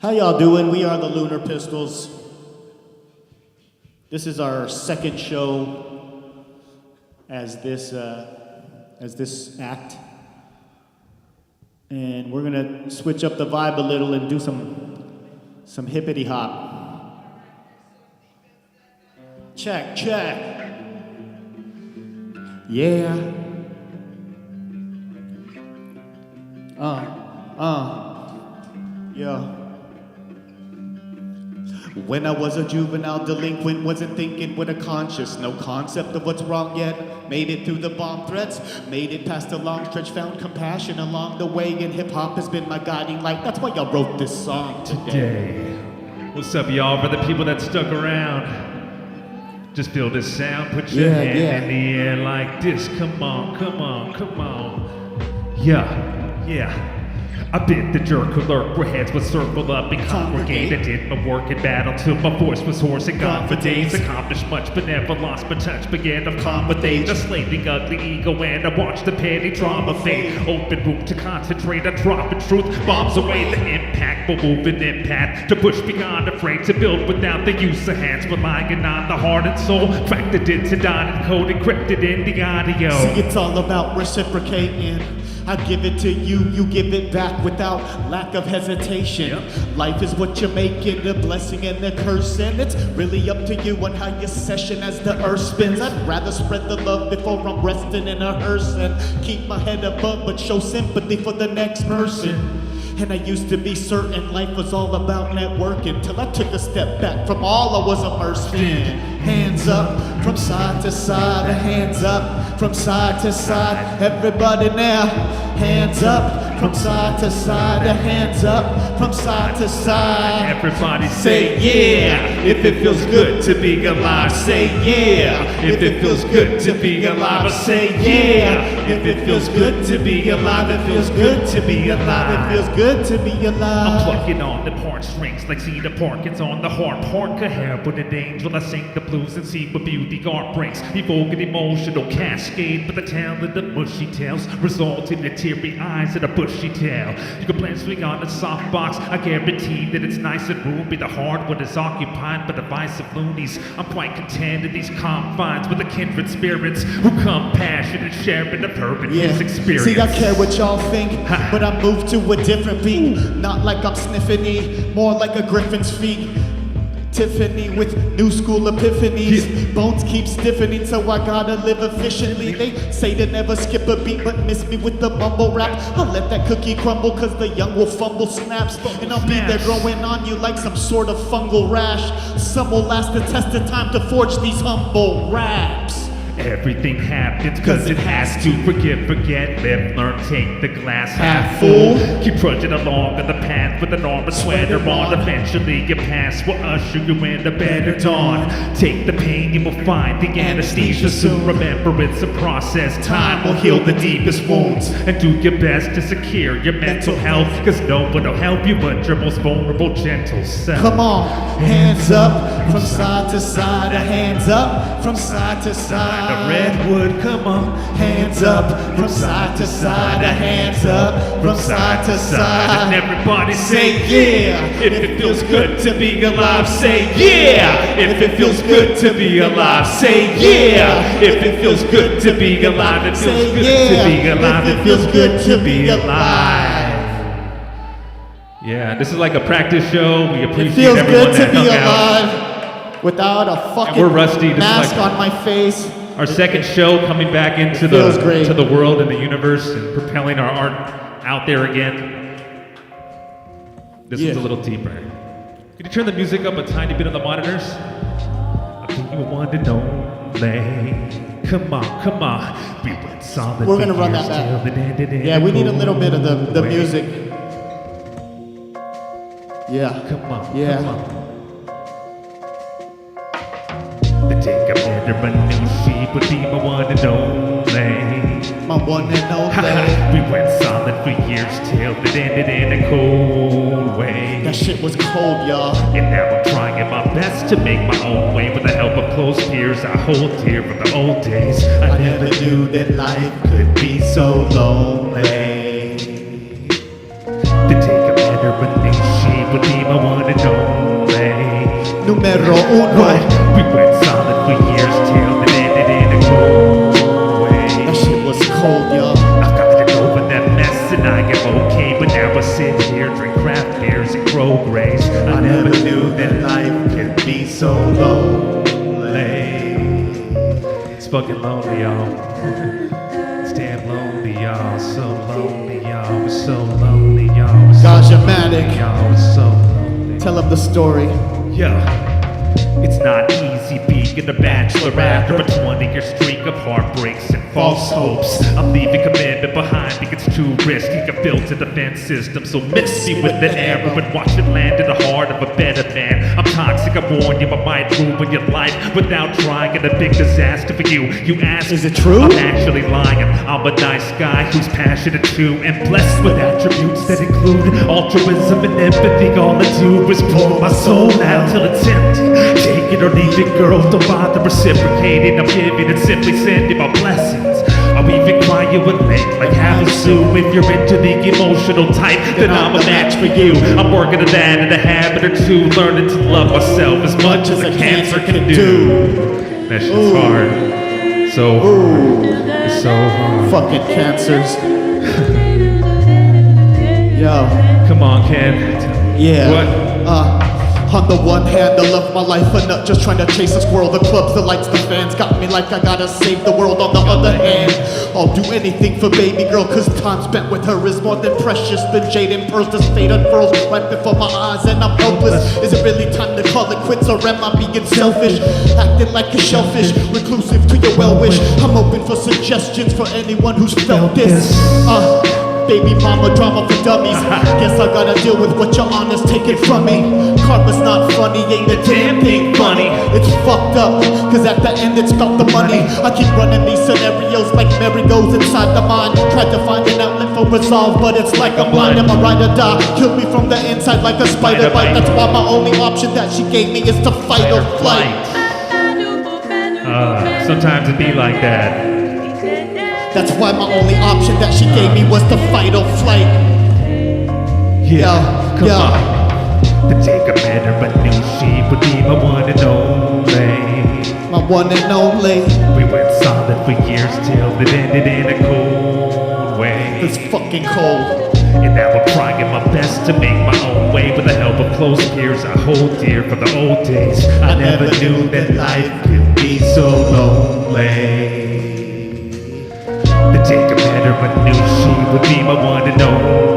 How y'all doing? We are the Lunar Pistols. This is our second show as this act. And we're gonna switch up the vibe a little and do some hippity hop. Check, check. Yeah. Yeah. When I was a juvenile delinquent, wasn't thinking with a conscience, no concept of what's wrong yet. Made it through the bomb threats, made it past a long stretch, found compassion along the way, and hip-hop has been my guiding light. That's why I wrote this song today. What's up, y'all? For the people that stuck around, just feel this sound, put your hand in the air like this. Come on, come on, come on. Yeah. I've been the jerk who lurked where heads would circle up and congregate. I did my work in battle till my voice was hoarse and gone for days. Accomplished much but never lost my touch. Began to calm with age. I slayed the ugly ego and I watched the petty drama fade. Open room to concentrate on dropping truth. Bombs away the impact, but moving impact. To push beyond afraid to build without the use of hands. Relying on the heart and soul. Factored into dotted code encrypted in the audio. See, it's all about reciprocating. I give it to you, you give it back without lack of hesitation. Yep. Life is what you're making, the blessing and the curse, and it's really up to you on how you session as the earth spins. I'd rather spread the love before I'm resting in a hearse and keep my head above but show sympathy for the next person. And I used to be certain life was all about networking till I took a step back from all I was immersed in. Hands up from side to side, hands up from side to side. Everybody now, hands up from side to side, hands up from side to side. Everybody say yeah, if it feels good to be alive. Say yeah, if it feels good to be alive. I say yeah, if it feels good to be alive. It feels good to be alive. It feels good to be alive. I'm plucking on the porn strings like Cedar Parkins on the horn. Pork a hair with an angel. I sing the blues and see what beauty art brings. Evoke an emotional cascade, but the talent of mushy tales result in the teary eyes and a bushy tail. You can plan swing on a softbox. I guarantee that it's nice and roomy. The hard one is occupied by the vice of loonies. I'm quite content in these confines with the kindred spirits who come passionate, sharing of urban his experience. See, I care what y'all think, but I move to a different beat. Not like I'm sniffing E, more like a griffin's feet. Tiffany with new school epiphanies. Bones keep stiffening, so I gotta live efficiently. They say to never skip a beat, but miss me with the mumble rap. I'll let that cookie crumble, cause the young will fumble snaps. And I'll be there growing on you like some sort of fungal rash. Some will last the test of time to forge these humble raps. Everything happens cause it has to. Forget, live, learn, take the glass half full. Keep trudging along on the path with an armor sweater on. Eventually your past will usher you in a better dawn. Take the pain, you will find the anesthesia soon. Remember it's a process, time will heal the deepest wounds. And do your best to secure your mental health, cause no one will help you but your most vulnerable gentle self. Come on, hands up from side to side, hands up from side to side. Redwood, come on. Hands up from side to side, hands up from side to side. And everybody say yeah, if it feels good to be alive. Say yeah, if it feels good to be alive. Say yeah, if it feels good to be alive. It feels good to be alive. It feels good to be alive. Yeah, this is like a practice show. We appreciate everyone that hung out. It feels good to be alive without a fucking we're rusty, mask on my face. Our second show coming back into the world and the universe and propelling our art out there again. This one's a little deeper. Can you turn the music up a tiny bit on the monitors? I think you want to know, come on. We went solid. We're gonna run that back. Yeah, we need a little bit of the music. Yeah. Come on. Yeah. Come on. Take a better but new sheep would be my one and only. My one and only. We went solid for years till it ended in a cold way. That shit was cold, y'all. And now I'm trying my best to make my own way with the help of close peers I hold dear from the old days. I never knew that life could be so lonely. To take a better but new sheep would be my Numero uno. We went solid for years till it ended in a cold way. That shit was cold, y'all. I've got to get over that mess and I am okay. But now I sit here, drink craft beers and grow grays. I never knew that life could be so lonely. It's fucking lonely, y'all. It's damn lonely, y'all. So lonely, y'all. It's so lonely, y'all. It's so Gajah-matic. lonely, y'all. It's so lonely. Tell him the story. Yeah. It's not easy being a bachelor after a 20-year streak of heartbreaks and false hopes. I'm leaving commitment behind because it's too risky. I built a defense system, so miss me with the arrow and watch it land in the heart of a better man. I'm toxic, I warn you, I might ruin your life without trying. And a big disaster for you. You ask, is it true? I'm actually lying. I'm a nice guy who's passionate too and blessed with attributes that include altruism and empathy. All I do is pour my soul out till it's empty. Take it or leave it, girl, don't bother reciprocating. I'm giving and simply sending my blessings. I'll even cry you a lake like Havasu. If you're into the emotional type, then I'm a match for you. I'm working on that and a habit or two, learning to love myself as much as a cancer can do. That shit's hard. So hard. It's so hard. Fucking cancers. Yo. Come on, Ken. Yeah. What? On the one hand, I love my life, a nut just trying to chase a squirrel. The clubs, the lights, the fans got me like I gotta save the world. On the other hand, I'll do anything for baby girl, cause time spent with her is more than precious. The jade and pearls, the fate unfurls right before my eyes and I'm helpless. Is it really time to call it quits or am I being selfish? Acting like a shellfish, reclusive to your well-wish. I'm open for suggestions for anyone who's felt this. Baby mama drama for dummies. Guess I gotta deal with what your honor's taking from me. Karma's not funny, ain't a damn thing funny. It's fucked up, cause at the end it's about the money. I keep running these scenarios like merry-goes inside the mind. Tried to find an outlet for resolve, but it's like I'm blind. Am I ride or die? Kill me from the inside like a spider bite. That's why my only option that she gave me is to fight or flight. Sometimes it be like that. That's why my only option that she gave me was to fight or flight. Yeah, come on. To take a better, but knew she would be my one and only. My one and only. We went solid for years till it ended in a cold way. It's fucking cold. And now I'm trying my best to make my own way with the help of close peers I hold dear from the old days. I never knew that life could be so lonely. To take a better, but knew she would be my one and only.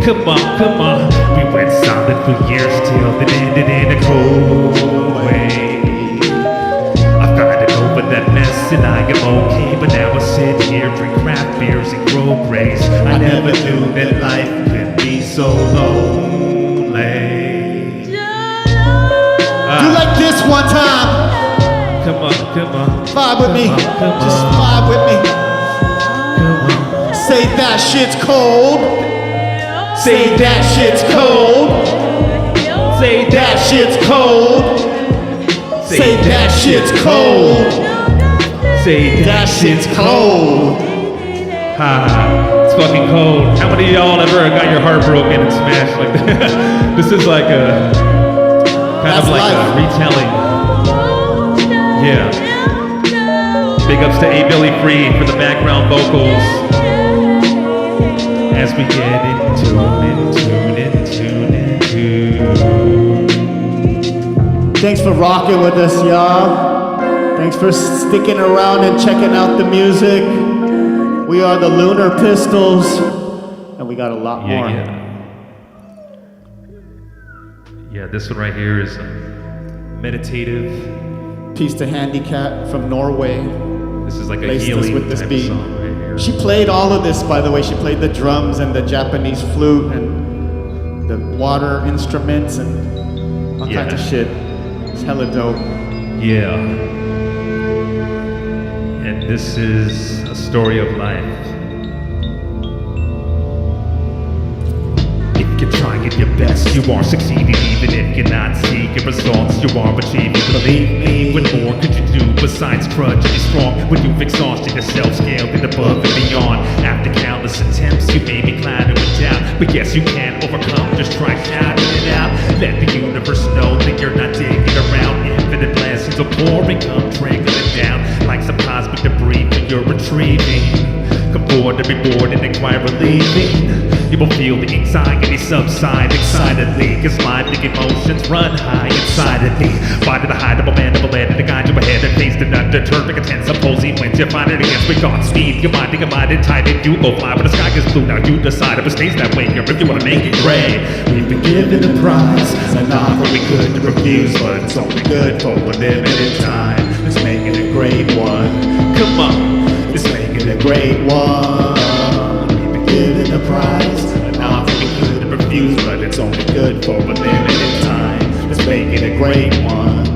Come on, come on. We went solid for years till it ended in a cold way. I've gotten over that mess and I am okay, but now I sit here, drink craft beers and grow grays. I never knew that life could be so lonely. Do like this one time. Come on, come on. Vibe with me. Just vibe with me. Say that shit's cold. Say that shit's cold. Say that shit's cold. Say that shit's cold. Say That shit's cold. Ha, it's fucking cold. How many of y'all ever got your heart broken and smashed like that? This is like a kind That's of like life. a retelling. Yeah. Big ups to A. Billy Free for the background vocals. As we get into. Thanks for rocking with us, y'all. Thanks for sticking around and checking out the music. We are the Lunar Pistols, and we got a lot more. Yeah, this one right here is meditative. Peace to Handicat from Norway. This is like a Laced us healing with this type beat. of song right here. She played all of this, by the way. She played the drums and the Japanese flute and the water instruments and all kinds of shit. It's hella dope. Yeah. And this is a story of life. If you're trying your best, you are succeeding. Even if you're not seeing results, you are achieving. Believe me, what more could you do besides trudge and be strong? When you've exhausted yourself, scaled it above and beyond. After countless attempts, you may be clouded with doubt, but yes, you can overcome. Just try shouting it out. Let the universe know that you're not pouring, come trickling down like some cosmic debris that you're retrieving. Come forward to be bored and inquire relieving. You will feel the anxiety subside excitedly, cause lively emotions run high inside of me. Body the hide of a man, to guide you ahead and face the undeterred, make a tense opposing winds. You find it against with God's speed. Your mind and tight, and you go fly, but the sky is blue. Now you decide if it stays that way, or if you wanna make it gray. We've been given a prize, an offer we couldn't refuse, but it's only good for a limited time. Let's make it a great one. Come on, let's make it a great one. We've been given a prize, an offer we couldn't refuse, but it's only good for a limited time. Let's make it a great one.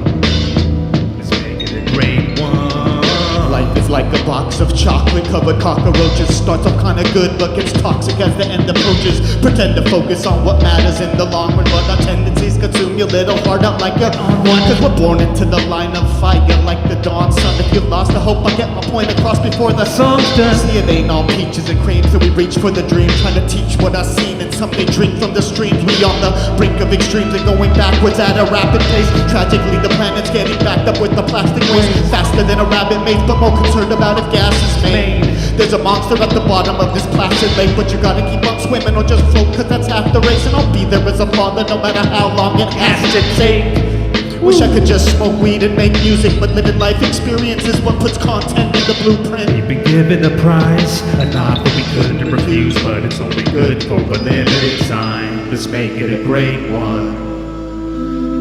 let's make it a great one. Life is like a box of chocolate-covered cockroaches. Starts off kinda good, but gets toxic as the end approaches. Pretend to focus on what matters in the long run, but our tendencies consume your little heart out like you're on one. Cause we're born into the line of fire like the dawn sun. If you lost, I hope I get my point across before the song's done. See, it ain't all peaches and cream, so we reach for the dream, trying to teach what I've seen, and some they drink from the streams. We on the brink of extremes and going backwards at a rapid pace. Tragically, the planet's getting backed up with the plastic waste, faster than a rabbit maze, but more concerned about if gas is made. There's a monster at the bottom of this placid lake, but you gotta keep on swimming or just float, cause that's half the race. And I'll be there as a father no matter how long it has to take. Wish I could just smoke weed and make music, but living life experience is what puts content in the blueprint. We've been given a prize, an offer we couldn't refuse, but it's only good for a limited time. Let's make it a great one.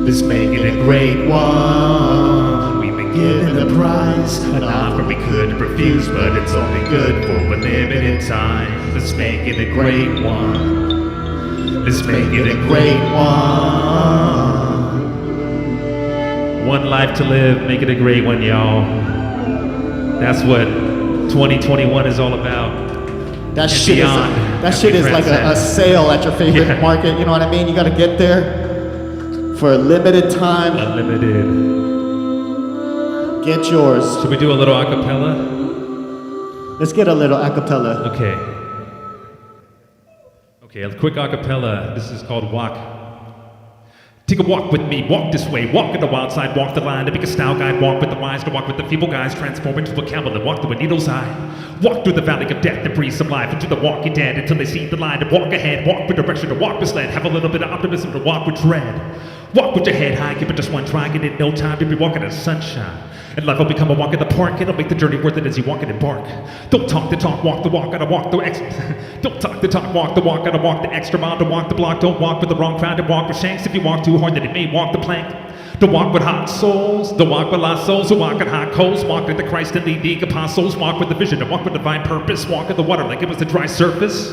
Let's make it a great one. We've been given a prize, an offer we couldn't refuse, but it's only good for a limited time. Let's make it a great one. Let's make it a great one. One life to live, make it a great one, y'all. That's what 2021 is all about. That shit is like a sale at your favorite market, you know what I mean? You gotta get there for a limited time. Unlimited. Get yours. Should we do a little acapella? Let's get a little acapella. Okay. Okay, a quick acapella. This is called Walk. Take a walk with me, walk this way, walk in the wild side, walk the line, to be a style guide, walk with the wise, to walk with the feeble guys, transform into a camel and walk through a needle's eye. Walk through the valley of death and breathe some life into the walking dead until they see the line, to walk ahead, walk with direction, to walk misled, have a little bit of optimism, to walk with dread. Walk with your head high, give it just one try, get in no time to be walking in the sunshine. And life will become a walk in the park, it'll make the journey worth it as you walk and embark. Don't talk the talk, walk the walk, gotta walk the extra. Don't talk the talk, walk the walk, gotta walk the extra mile, to walk the block. Don't walk with the wrong crowd, and walk with shanks. If you walk too hard, then it may walk the plank. Don't walk with hot souls, don't walk with lost souls, who walk in hot coals. Walk with the Christ and the apostles, walk with the vision, and walk with divine purpose. Walk in the water like it was the dry surface.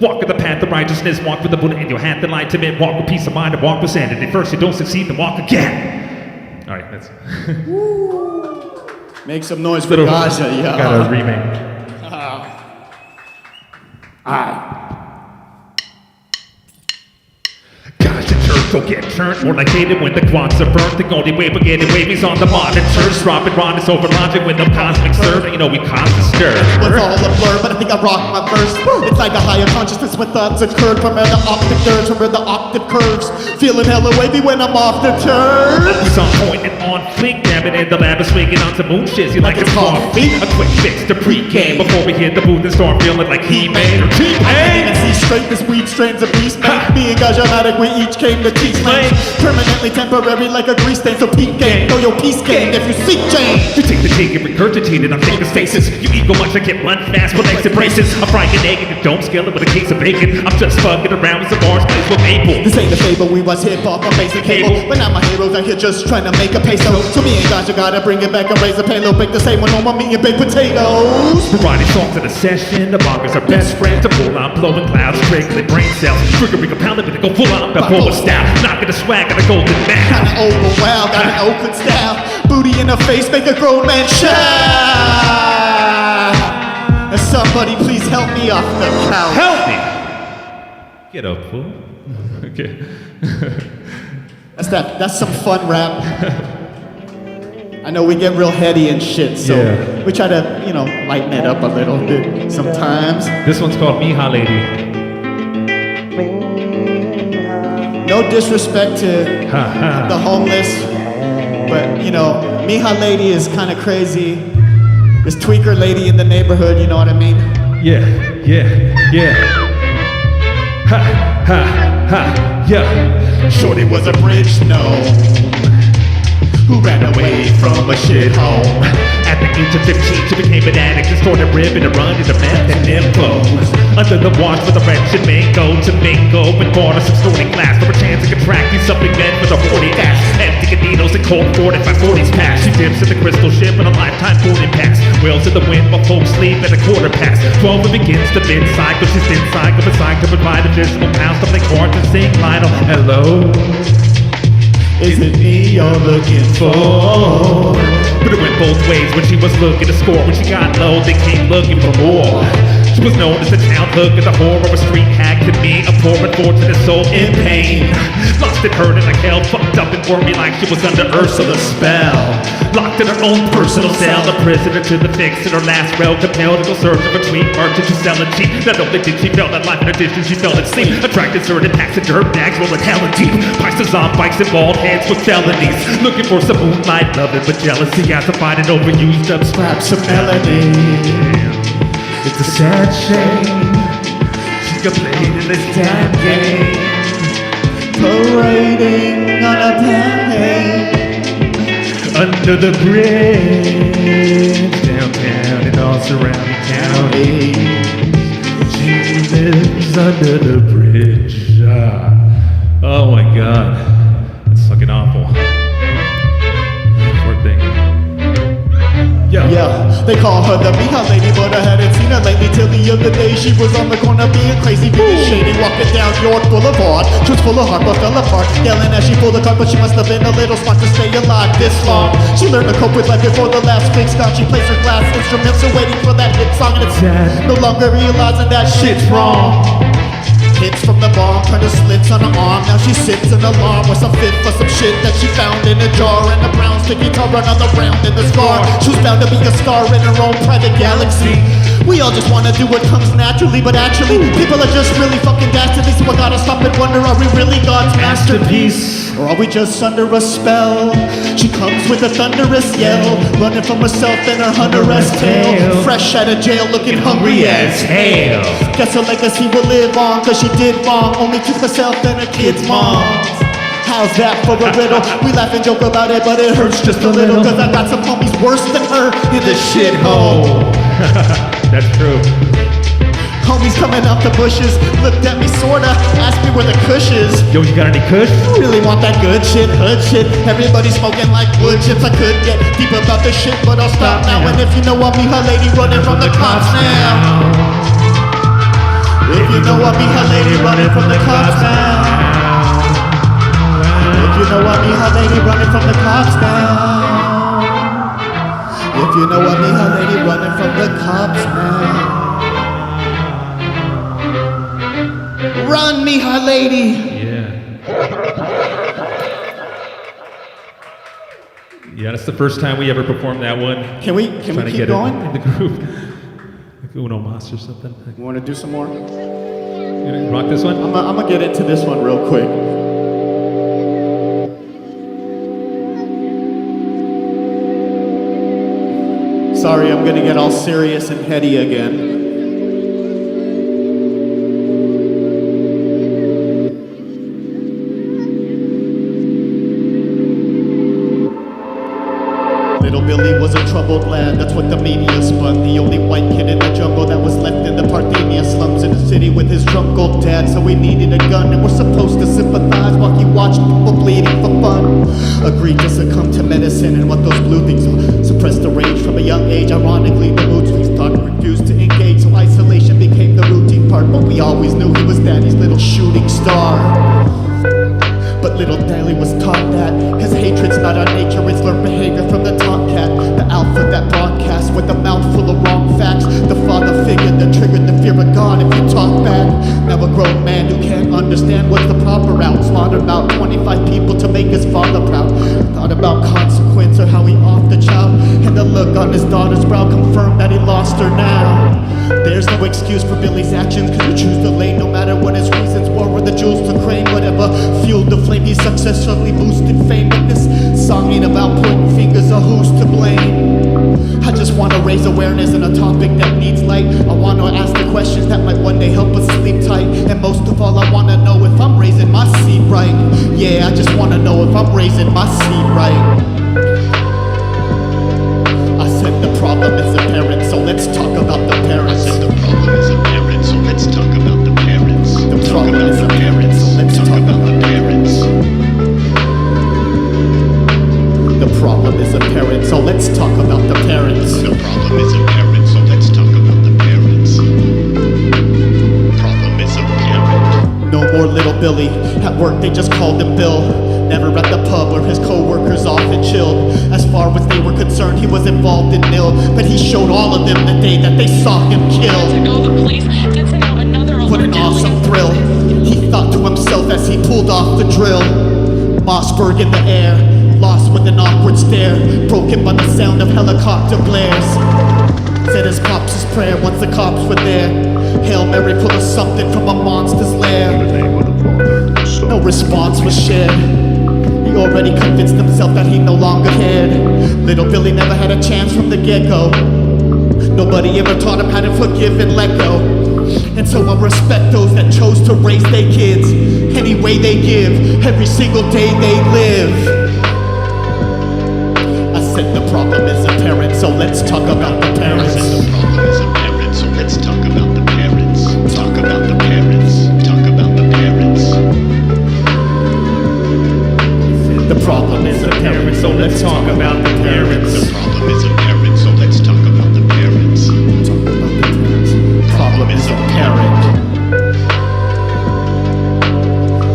Walk in the path of righteousness, walk with the Buddha in your hand, the light of it. Walk with peace of mind and walk with sanity. First you don't succeed, then walk again. All right, that's... Make some noise for Gajah, yeah. Got a remake. Gajah Turtl get turned more like hated when the quads are burnt. The only way we're getting wavies on the monitors. Dropping is over logic with no cosmic stir. You know we cause a stir. It's all a blur, but I think I rock my verse. It's like a higher consciousness when thoughts occurred from where the optic nerves, from where the octave curves. Feeling hella wavy when I'm off the turf. Always on point and on fleek, damn it, in the lab is swinging on some moon shit. You like it's coffee? A quick fix to pre-game before we hit the booth and start feeling like He-Man or T-Pain. And see straight this weed strains of beast made. Me and Gajah we each came to teach lanes. Permanently temporary like a grease stain. So peak game, throw your peace game if you seek change. You take the cake and regurgitate it, I'm taking stasis. You ego much, I get run fast with legs and braces. I'm frying an egg and don't scale it with a case of bacon. I'm just fucking around with some bars placed with maple. This ain't a fable, we was hip-hop on basic cable. But now my heroes out here just trying to make a peso. So me and Gajah gotta bring it back and raise the payload. Bake the same one on my meat and baked potatoes. We're writing songs in a session, the bongers are best friends. To pull on blowing clouds, triggling brain cells. Triggering compounded with a go full on bipolar style. Knocking the swag at a golden man. Kinda old but wow, got an Oakland style. Booty in the face, make a grown man shout. And somebody please help me off the couch. Help me! Get up, fool. Okay. That's some fun rap. I know we get real heady and shit, so we try to, you know, lighten it up a little bit sometimes. This one's called Mija Lady. No disrespect to the homeless, but, you know, Mija lady is kind of crazy. This tweaker lady in the neighborhood, you know what I mean? Yeah, yeah. Ha, ha, ha, yeah. Shorty was a bridge gnome who ran away from a shit home. At the age of 15, she became an addict and started ripping and running to meth and nymphos. Under the wash with a wretched mango to mingle with bought her some snorting glass for a chance to contract these supplement with a 40 dash. Empty needles and cold 45 40s pass. She dips in the crystal ship and a lifetime boarding pass. Whales in the wind while folks sleep at a quarter past 12 and begins to mid-cycle. She's in-cycle, beside to provide additional pounds to play cards and sing Lionel. Hello, is it me you're looking for? But it went both ways when she was looking to score. When she got low, they came looking for more. She was known as the town hook and the horror of a street hack. To me, a poor unfortunate soul in pain. Lost and hurt and like hell, fucked up and wormy like she was under Ursula's spell. Locked in her own personal cell, the prisoner to the fix in her last rail. Compelled to go searching between merchants who sell it cheap. Not only did she feel that life in addition, she felt it sleep. Attracted certain passenger bags rolling hell and deep. Prices on bikes and bald heads with felonies. Looking for some moonlight loving, but jealousy has to find an overused up Scraps of melody. It's a sad shame she got played in this damn game. Parading on a pancake Under the bridge downtown and all surrounding counties. She lives under the bridge. Oh my god, that's fucking awful. Poor thing. Yeah, they call her the Mija lady, but I hadn't seen her lately till the other day. She was on the corner being crazy, being shady, walking down York Boulevard. She was full of heart but fell apart, yelling as she pulled the car, but she must have been a little smart to stay alive this long. She learned to cope with life before the last big scotch. She plays her glass instruments and waiting for that hit song, and it's sad, no longer realizing that shit's wrong. Hits from the bomb, turn to slits on her arm. Now she sits in alarm with some fit for some shit that she found in a jar. And a brown sticky guitar another round in the scar. She's bound to be a star in her own private galaxy. We all just wanna do what comes naturally, but actually people are just really fucking dastardly. So I gotta stop and wonder, are we really God's masterpiece? Or are we just under a spell? She comes with a thunderous yell, running from herself and her hunter-esque tail. Fresh out of jail, looking hungry as hell. Guess her legacy will live on, cause she did wrong only to herself and her kids' moms. How's that for a riddle? We laugh and joke about it, but it hurts just a little, cause I got some homies worse than her in the shithole. That's true. Homies coming out the bushes, looked at me sorta, asked me where the kush is. Yo, you got any kush? Really want that good shit, hood shit. Everybody smoking like wood chips. I could get deep about this shit, but I'll stop now. And if you know I'll be her lady running from the cops now. If you know I'll be her lady running from the cops now. If you know I'll be her lady running from the cops now. If you know I'll be her lady running from the cops now. Run, Mija lady. Yeah, that's the first time we ever performed that one. Can we Trying to keep get going? it in the groove. Like Uno Mas or something. You want to do some more? You gonna rock this one? I'm gonna get into this one real quick. Sorry, I'm gonna get all serious and heady again. Little Billy was a troubled lad, that's what the media spun. The only white kid in the jungle that was left in the Parthenia slums in the city with his drunk old dad. So he needed a gun, and we're supposed to sympathize while he watched people bleeding for fun. Agreed to succumb to medicine and what those blue things are. Suppressed the rage from a young age. Ironically, the mood swings thought and refused to engage. So isolation became the routine part, but we always knew he was daddy's little shooting star. But little Daly was taught that his hatred's not our nature, it's learned behavior from the tomcat. The alpha that broadcasts with a mouth full of wrong facts. The father figure that triggered the fear of God if you talk back. Now a grown man who can't understand what's the proper route. Slaughtered about 25 people to make his father proud. Thought about consequence or how he off the child, and the look on his daughter's brow confirmed that he lost her now. There's no excuse for Billy's actions, cause you choose the lane no matter what his reasons were, or the jewels to crane, whatever fueled the flame. He successfully boosted fame, but this song ain't about pointing fingers or who's to blame. I just wanna raise awareness on a topic that needs light. I wanna ask the questions that might one day help us sleep tight. And most of all, I wanna know if I'm raising my seed right. Yeah, I just wanna know if I'm raising my seed right. I said the problem is apparent, so let's talk about the parents. I said the problem is apparent, so let's talk about the parents. The problem is apparent, so let's talk about the parents. The problem is apparent, so let's talk about the parents. The problem is apparent, so let's talk about the parents. Problem is apparent. No more little Billy. At work they just called him Bill. Never at the pub where his co-workers often chilled. As far as they were concerned, he was involved in nil. But he showed all of them the day that they saw him killed. What an awesome thrill. He thought to himself as he pulled off the drill. Mossberg in the air, lost with an awkward stare, broken by the sound of helicopter blares. Said his pops' prayer once the cops were there. Hail Mary full of something from a monster's lair. No response was shared. He already convinced himself that he no longer cared. Little Billy never had a chance from the get-go. Nobody ever taught him how to forgive and let go. And so I respect those that chose to raise their kids any way they give, every single day they live. I said the problem is apparent, so let's talk about the parents. I said the problem is apparent, so let's talk about the parents. Talk about the parents. Talk about the parents. The problem is apparent, so let's talk about the parents. The problem is apparent, so let's talk about the parents. Talk about the parents. Problem is apparent.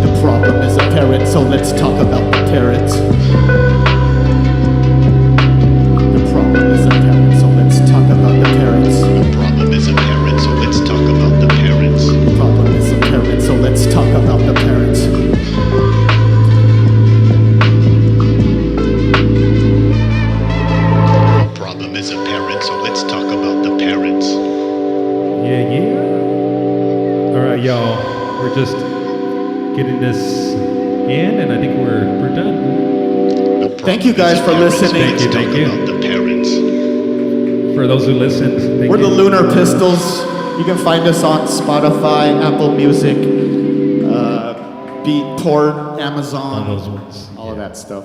The problem is apparent, so let's talk about the parents. The problem is apparent, so let's talk about the parents. The problem is apparent, so let's talk about the parents. The problem is apparent, so let's talk about the parents. The problem is apparent, so let's talk about the parents. Yeah, yeah. All right, y'all. We're just getting this in, and I think we're done. Thank you guys for listening. Thank you, thank you. Talk about the parents. For those who listened, thank We're you. the Lunar Pistols. You can find us on Spotify, Apple Music, Beatport, Amazon, On those ones. all of that stuff.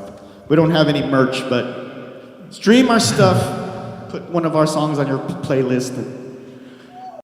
We don't have any merch, but stream our stuff. Put one of our songs on your playlist.